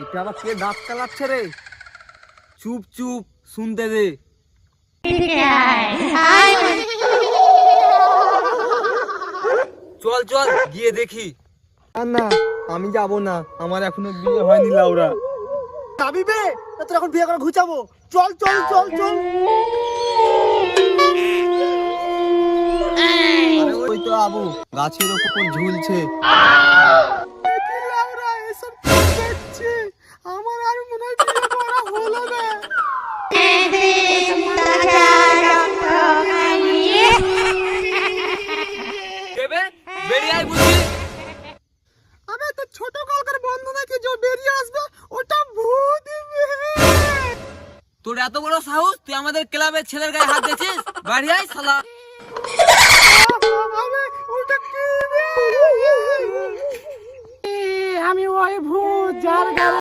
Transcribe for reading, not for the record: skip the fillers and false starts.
এটা আবার কে দাঁত কালাচ্ছে রে? চুপ চুপ শুনতে দে। চল চল গিয়ে দেখি। না আমি যাব না, আমার এখনো বিয়ে হয়নি লাউরা। যাবি বে? তোর এখন বিয়ে করে ঘুচাবো। চল চল চল চল। আরে ওই তো আবু গাছের উপর ঝুলছে। লাউরা এসব কি করছে? আমার আর মনে হয় বিয়ে করা হলো না। দেবে বেরিয়ে আয় বুঝি। আবে তো ছোট কালকার বন্ধু নাকি যে বেরিয়ে আসবে ওটা ভূত। তোর এত বড় সাহস, তুই আমাদের ক্লাবের ছেলের গায়ে হাত দিয়েছিস? বাড়ি আয় শালা। আবে ওটা কি বে? আমি ওই ভূত যার